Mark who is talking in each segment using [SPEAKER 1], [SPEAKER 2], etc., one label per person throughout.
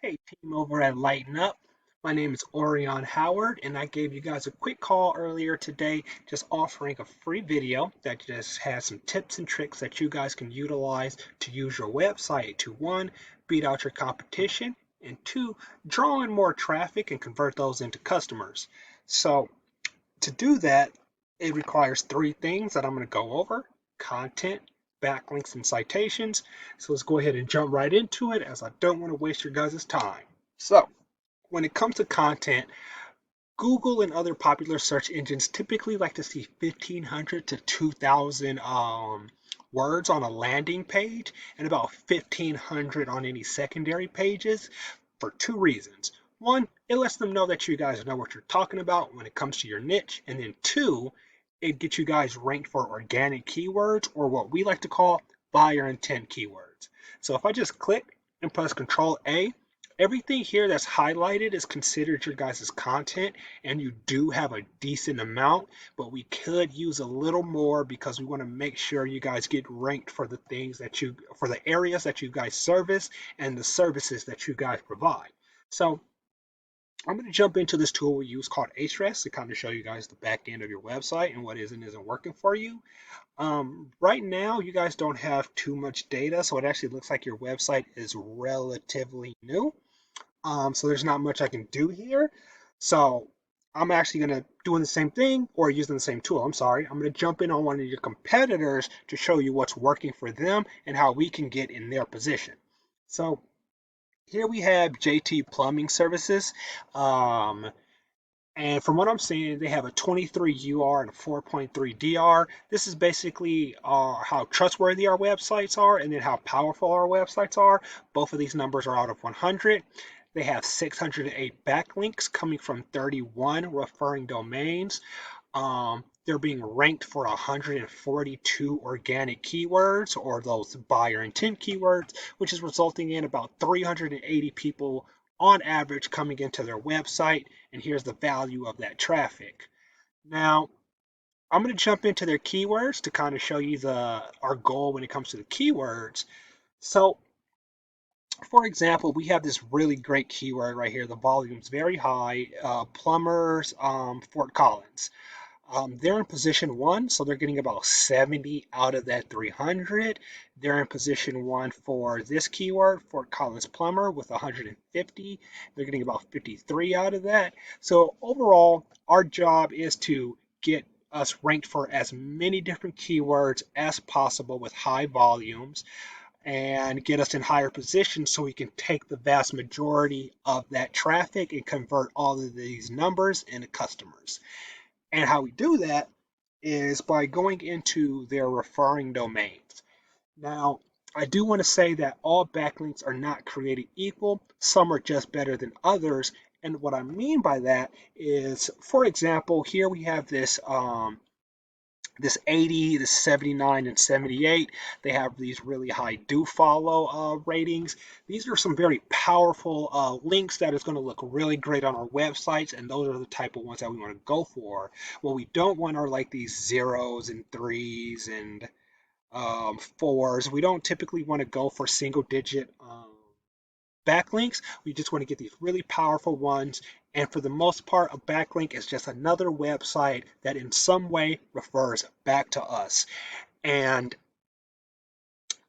[SPEAKER 1] Hey, team over at Lighten Up. My name is Orion Howard, and I gave you guys a quick call earlier today just offering a free video that just has some tips and tricks that you guys can utilize to use your website to one, beat out your competition, and two, draw in more traffic and convert those into customers. So, to do that, it requires three things that I'm going to go over: content, backlinks, and citations. So let's go ahead and jump right into it as I don't want to waste your guys' time. So, when it comes to content, Google and other popular search engines typically like to see 1,500 to 2,000 words on a landing page and about 1,500 on any secondary pages for two reasons. One, it lets them know that you guys know what you're talking about when it comes to your niche. And then two, it gets you guys ranked for organic keywords, or what we like to call buyer intent keywords. So if I just click and press Control A, everything here that's highlighted is considered your guys' content, and you do have a decent amount, but we could use a little more because we want to make sure you guys get ranked for the things that for the areas that you guys service and the services that you guys provide. So I'm going to jump into this tool we use called Ahrefs to kind of show you guys the back end of your website and what is and isn't working for you. Right now, you guys don't have too much data, so it actually looks like your website is relatively new. So there's not much I can do here. So I'm actually going to doing the same thing or using the same tool. I'm sorry. I'm going to jump in on one of your competitors to show you what's working for them and how we can get in their position. So here we have JT Plumbing Services. Um, and from what I'm seeing, they have a 23 UR and a 4.3 DR. This is basically how trustworthy our websites are and then how powerful our websites are. Both of these numbers are out of 100. They have 608 backlinks coming from 31 referring domains. They're being ranked for 142 organic keywords, or those buyer intent keywords, which is resulting in about 380 people on average coming into their website. And here's the value of that traffic. Now, I'm going to jump into their keywords to kind of show you our goal when it comes to the keywords. So, for example, we have this really great keyword right here. The volume's very high. Plumbers, Fort Collins. They're in position one, so they're getting about 70 out of that 300. They're in position one for this keyword, Fort Collins Plumber, with 150. They're getting about 53 out of that. So overall, our job is to get us ranked for as many different keywords as possible with high volumes and get us in higher positions so we can take the vast majority of that traffic and convert all of these numbers into customers. And how we do that is by going into their referring domains. Now, I do want to say that all backlinks are not created equal. Some are just better than others. And what I mean by that is, for example, here we have this 80, this 79, and 78. They have these really high do follow ratings. These are some very powerful links that is going to look really great on our websites, and those are the type of ones that we want to go for. What we don't want are like these zeros and threes and fours. We don't typically want to go for single digit backlinks. We just want to get these really powerful ones. And for the most part, a backlink is just another website that in some way refers back to us. And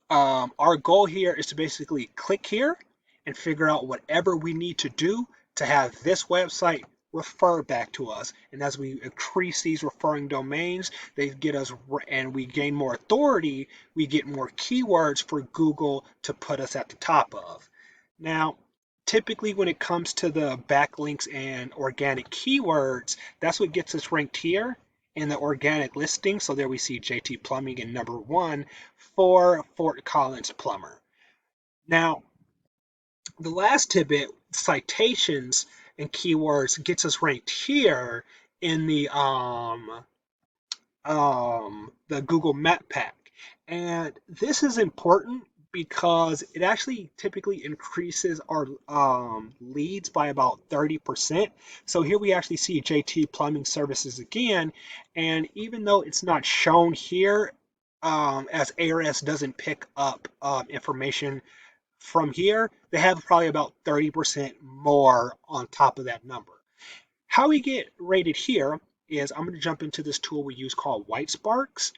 [SPEAKER 1] our goal here is to basically click here and figure out whatever we need to do to have this website refer back to us. And as we increase these referring domains, they get us, and we gain more authority, we get more keywords for Google to put us at the top of. Now, typically when it comes to the backlinks and organic keywords, that's what gets us ranked here in the organic listing. So there we see JT Plumbing in number one for Fort Collins Plumber. Now, the last tidbit, citations and keywords, gets us ranked here in the Google Map Pack. And this is important because it actually typically increases our leads by about 30%. So here we actually see JT Plumbing Services again. And even though it's not shown here, as ARS doesn't pick up information From here, they have probably about 30% more on top of that number. How we get rated here is I'm going to jump into this tool we use called White Sparks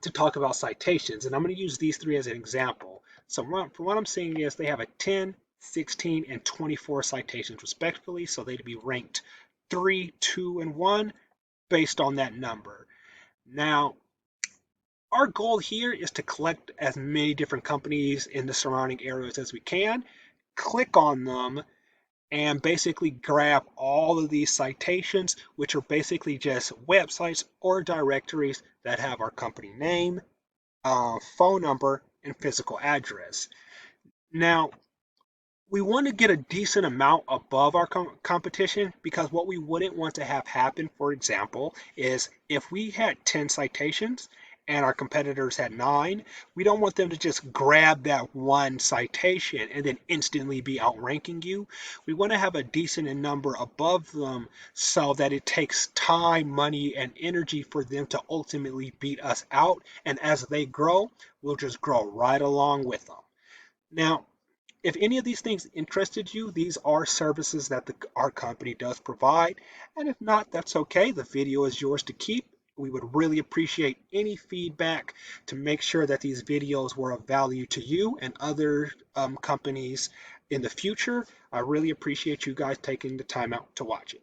[SPEAKER 1] to talk about citations. And I'm going to use these three as an example. So from what I'm seeing is they have a 10, 16, and 24 citations respectively. So they'd be ranked 3, 2, and 1 based on that number. Now, our goal here is to collect as many different companies in the surrounding areas as we can, click on them, and basically grab all of these citations, which are basically just websites or directories that have our company name, phone number, and physical address. Now, we want to get a decent amount above our competition, because what we wouldn't want to have happen, for example, is if we had 10 citations and our competitors had 9, we don't want them to just grab that one citation and then instantly be outranking you. We want to have a decent number above them so that it takes time, money, and energy for them to ultimately beat us out. And as they grow, we'll just grow right along with them. Now, if any of these things interested you, these are services that our company does provide. And if not, that's okay. The video is yours to keep. We would really appreciate any feedback to make sure that these videos were of value to you and other companies in the future. I really appreciate you guys taking the time out to watch it.